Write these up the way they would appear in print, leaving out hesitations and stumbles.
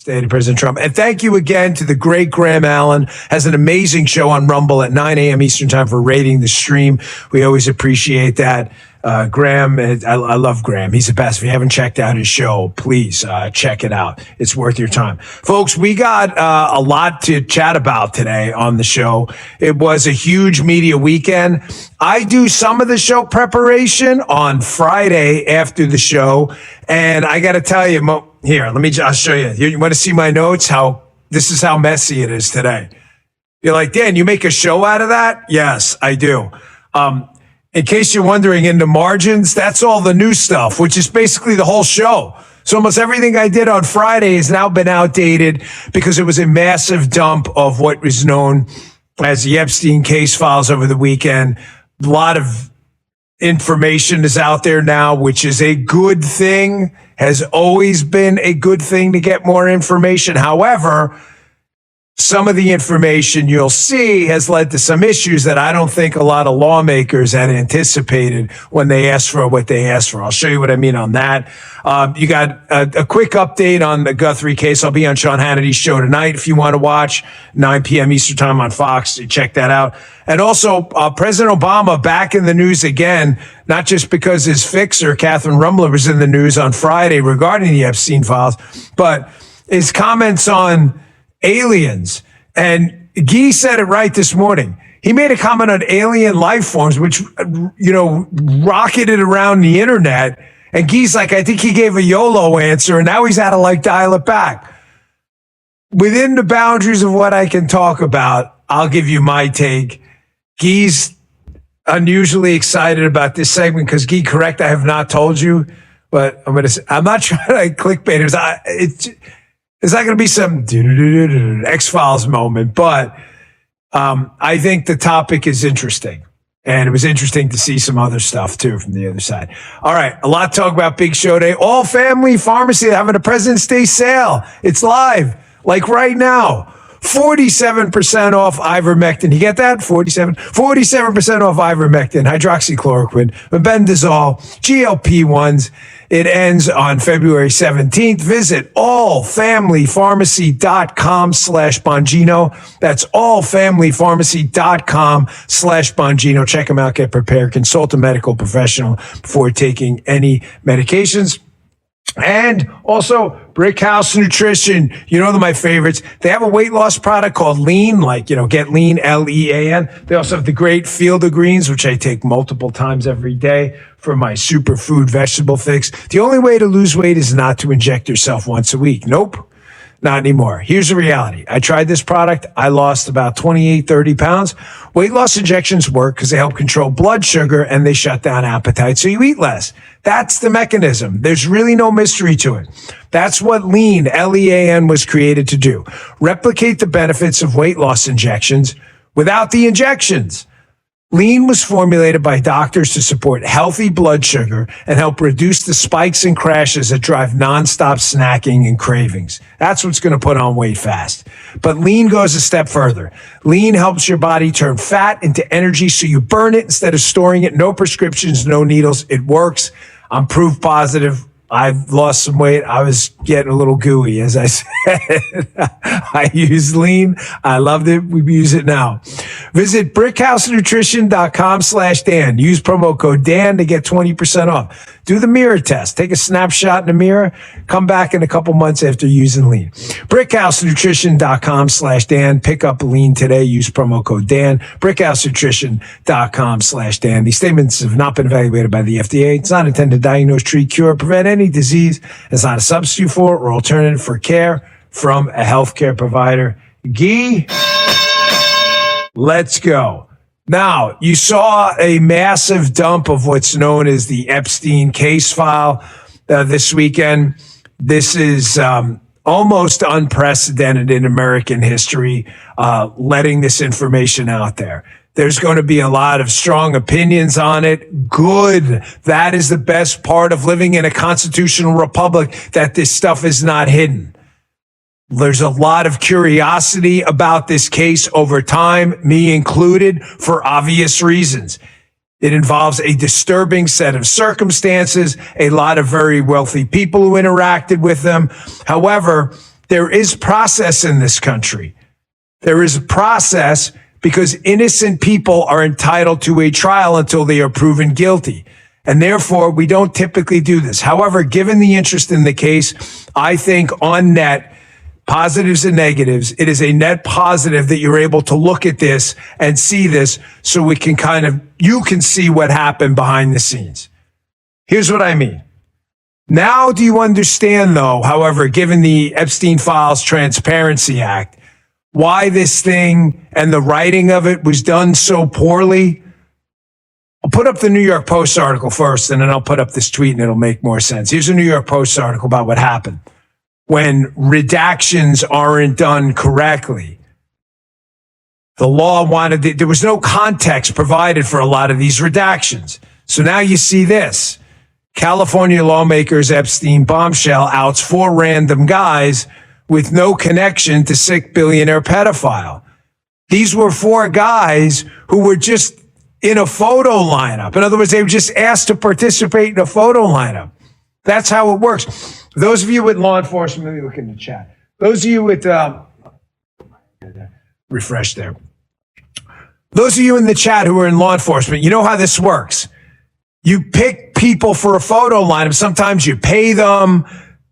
State of President Trump. And thank you again to the great Graham Allen. Has an amazing show on Rumble at 9 a.m. Eastern Time for rating the stream. We always appreciate that. Graham, I love Graham. He's the best. If you haven't checked out his show, please check it out. It's worth your time. Folks, we got a lot to chat about today on the show. It was a huge media weekend. I do some of the show preparation on Friday after the show. And I got to tell you, here, I'll show you. You want to see my notes? This is how messy it is today. You're like, Dan, you make a show out of that? Yes, I do. In case you're wondering, in the margins, that's all the new stuff, which is basically the whole show. So almost everything I did on Friday has now been outdated because it was a massive dump of what was known as the Epstein case files over the weekend. A lot of information is out there now, which is a good thing, has always been a good thing to get more information. However, some of the information you'll see has led to some issues that I don't think a lot of lawmakers had anticipated when they asked for what they asked for. I'll show you what I mean on that. You got a quick update on the Guthrie case. I'll be on Sean Hannity's show tonight if you want to watch, 9 p.m. Eastern Time on Fox. Check that out. And also, President Obama back in the news again, not just because his fixer, Catherine Rumler, was in the news on Friday regarding the Epstein files, but his comments on aliens. And Guy said it right this morning. He made a comment on alien life forms, which, rocketed around the internet. And Guy's like, I think he gave a YOLO answer, and now he's had to dial it back. Within the boundaries of what I can talk about, I'll give you my take. Guy's unusually excited about this segment because Guy, correct, I have not told you, but I'm not trying to clickbait it. It's not going to be some X-Files moment, but I think the topic is interesting. And it was interesting to see some other stuff, too, from the other side. All right, a lot to talk about. Big show day. All Family Pharmacy having a President's Day sale. It's live, like right now. 47% off ivermectin. You get that? 47% off ivermectin, hydroxychloroquine, mebendazole, GLP-1s. It ends on February 17th. Visit allfamilypharmacy.com/Bongino. That's allfamilypharmacy.com/Bongino. Check them out. Get prepared. Consult a medical professional before taking any medications. And also, Brick House Nutrition. You know, they're my favorites. They have a weight loss product called Lean, Get Lean, Lean. They also have the great Field of Greens, which I take multiple times every day for my superfood vegetable fix. The only way to lose weight is not to inject yourself once a week. Nope. Not anymore. Here's the reality. I tried this product. I lost about 28, 30 pounds. Weight loss injections work because they help control blood sugar and they shut down appetite so you eat less. That's the mechanism. There's really no mystery to it. That's what Lean, Lean, was created to do. Replicate the benefits of weight loss injections without the injections. Lean was formulated by doctors to support healthy blood sugar and help reduce the spikes and crashes that drive nonstop snacking and cravings. That's what's going to put on weight fast. But Lean goes a step further. Lean helps your body turn fat into energy so you burn it instead of storing it. No prescriptions, no needles. It works. I'm proof positive. I've lost some weight. I was getting a little gooey, as I said. I use Lean. I loved it. We use it now. Visit brickhousenutrition.com/Dan. Use promo code Dan to get 20% off. Do the mirror test. Take a snapshot in the mirror. Come back in a couple months after using Lean. brickhousenutrition.com/Dan. Pick up Lean today. Use promo code Dan. brickhousenutrition.com/Dan. These statements have not been evaluated by the FDA. It's not intended to diagnose, treat, cure, or prevent any disease. It's not a substitute for or alternative for care from a healthcare provider. Guy, let's go. Now, you saw a massive dump of what's known as the Epstein case file this weekend. This is almost unprecedented in American history, letting this information out there. There's going to be a lot of strong opinions on it. Good. That is the best part of living in a constitutional republic, that this stuff is not hidden. There's a lot of curiosity about this case over time, me included, for obvious reasons. It involves a disturbing set of circumstances, a lot of very wealthy people who interacted with them. However, There is process in this country. There is a process because innocent people are entitled to a trial until they are proven guilty. And therefore, we don't typically do this. However, given the interest in the case, I think on net, positives and negatives, it is a net positive that you're able to look at this and see this so we can you can see what happened behind the scenes. Here's what I mean. Now, do you understand, though, however, given the Epstein Files Transparency Act, why this thing and the writing of it was done so poorly? I'll put up the New York Post article first, and then I'll put up this tweet, and it'll make more sense. Here's a New York Post article about what happened when redactions aren't done correctly. The law there was no context provided for a lot of these redactions. So now you see this. California lawmakers Epstein bombshell outs 4 random guys with no connection to sick billionaire pedophile. These were 4 guys who were just in a photo lineup. In other words, they were just asked to participate in a photo lineup. That's how it works. Those of you with law enforcement, let me look in the chat. Those of you with, refresh there. Those of you in the chat who are in law enforcement, you know how this works. You pick people for a photo lineup. Sometimes you pay them.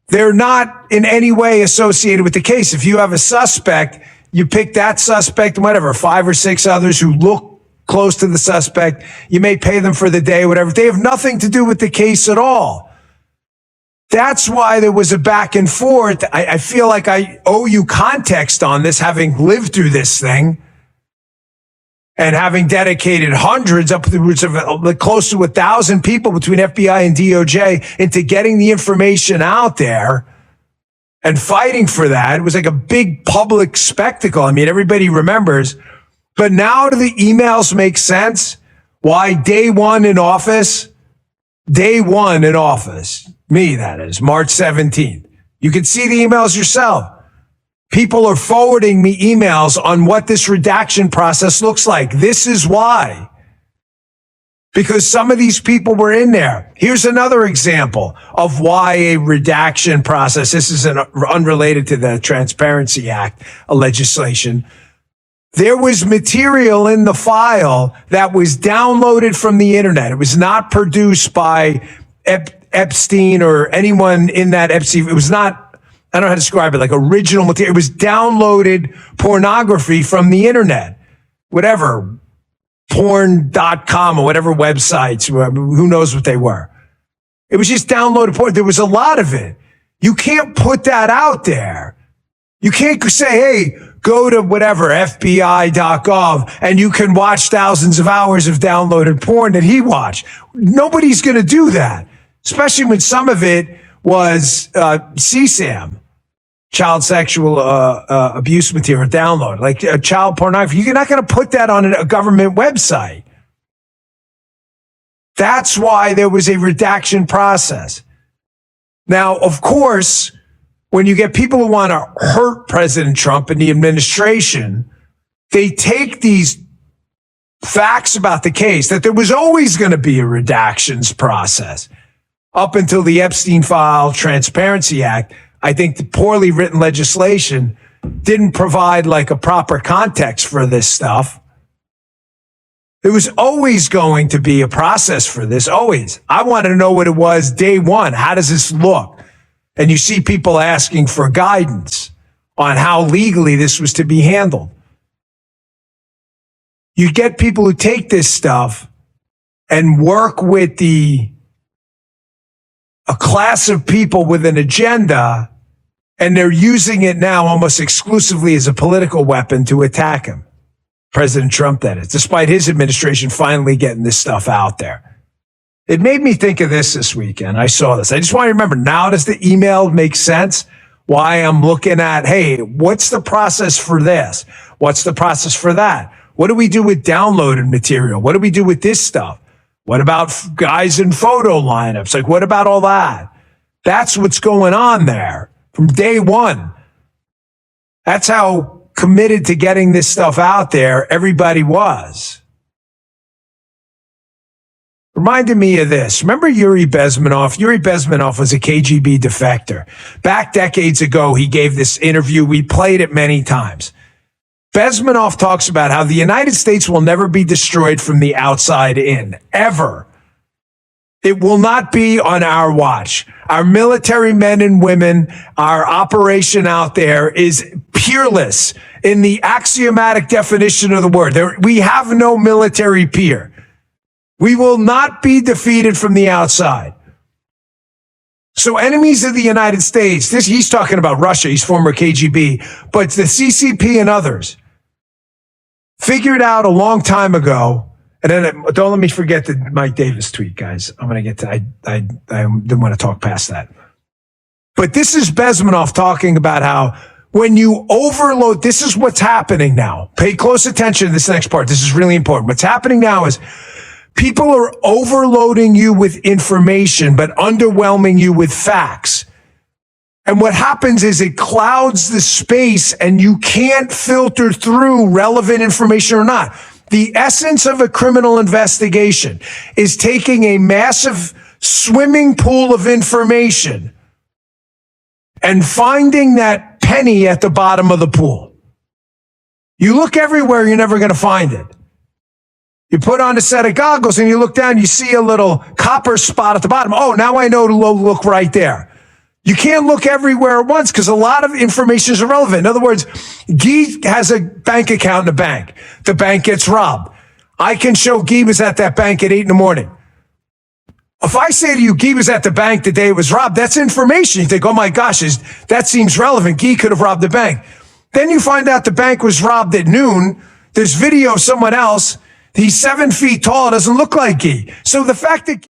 They're not in any way associated with the case. If you have a suspect, you pick that suspect and whatever, 5 or 6 others who look close to the suspect. You may pay them for the day, whatever. They have nothing to do with the case at all. That's why there was a back and forth. I feel like I owe you context on this, having lived through this thing and having dedicated hundreds, upwards of close to 1,000 people between FBI and DOJ into getting the information out there and fighting for that. It was like a big public spectacle. I mean, everybody remembers. But now do the emails make sense? Why day one in office, me that is, March 17th. You can see the emails yourself. People are forwarding me emails on what this redaction process looks like. This is why. Because some of these people were in there. Here's another example of why a redaction process, this is unrelated to the Transparency Act legislation. There was material in the file that was downloaded from the internet. It was not produced by Epstein or anyone in that Epstein. It was not, I don't know how to describe it, like original material. It was downloaded pornography from the internet, whatever, porn.com or whatever websites, who knows what they were. It was just downloaded porn. There was a lot of it. You can't put that out there. You can't say, hey, go to whatever, FBI.gov, and you can watch thousands of hours of downloaded porn that he watched. Nobody's going to do that, especially when some of it was CSAM, child sexual abuse material download, like child pornography. You're not going to put that on a government website. That's why there was a redaction process. Now, of course, when you get people who want to hurt President Trump and the administration, they take these facts about the case that there was always going to be a redactions process. Up until the Epstein File Transparency Act, I think the poorly written legislation didn't provide like a proper context for this stuff. There was always going to be a process for this, always. I wanted to know what it was day one. How does this look? And you see people asking for guidance on how legally this was to be handled. You get people who take this stuff and work with a class of people with an agenda, and they're using it now almost exclusively as a political weapon to attack him. President Trump, that is, despite his administration finally getting this stuff out there. It made me think of this weekend. I saw this. I just want to remember, now does the email make sense? Why I'm looking at, hey, what's the process for this? What's the process for that? What do we do with downloaded material? What do we do with this stuff? What about guys in photo lineups? Like, what about all that? That's what's going on there from day one. That's how committed to getting this stuff out there everybody was. reminded me of this. Remember Yuri Bezmenov? Yuri Bezmenov was a KGB defector. Back decades ago, he gave this interview. We played it many times. Bezmenov talks about how the United States will never be destroyed from the outside in, ever. It will not be on our watch. Our military men and women, our operation out there is peerless in the axiomatic definition of the word. We have no military peer. We will not be defeated from the outside. So enemies of the United States, he's talking about Russia, he's former KGB, but the CCP and others figured out a long time ago. And then don't let me forget the Mike Davis tweet, guys. I'm going to get to, I didn't want to talk past that. But this is Bezmenov talking about how when you overload, this is what's happening now. Pay close attention to this next part. This is really important. What's happening now is people are overloading you with information, but underwhelming you with facts. And what happens is it clouds the space and you can't filter through relevant information or not. The essence of a criminal investigation is taking a massive swimming pool of information and finding that penny at the bottom of the pool. You look everywhere, you're never going to find it. You put on a set of goggles and you look down, you see a little copper spot at the bottom. Oh, now I know to look right there. You can't look everywhere at once because a lot of information is irrelevant. In other words, Guy has a bank account in a bank. The bank gets robbed. I can show Guy was at that bank at 8 a.m. If I say to you, Guy was at the bank the day it was robbed, that's information. You think, oh my gosh, that seems relevant. Guy could have robbed the bank. Then you find out the bank was robbed at noon. There's video of someone else. He's 7 feet tall. Doesn't look like Guy. So the fact that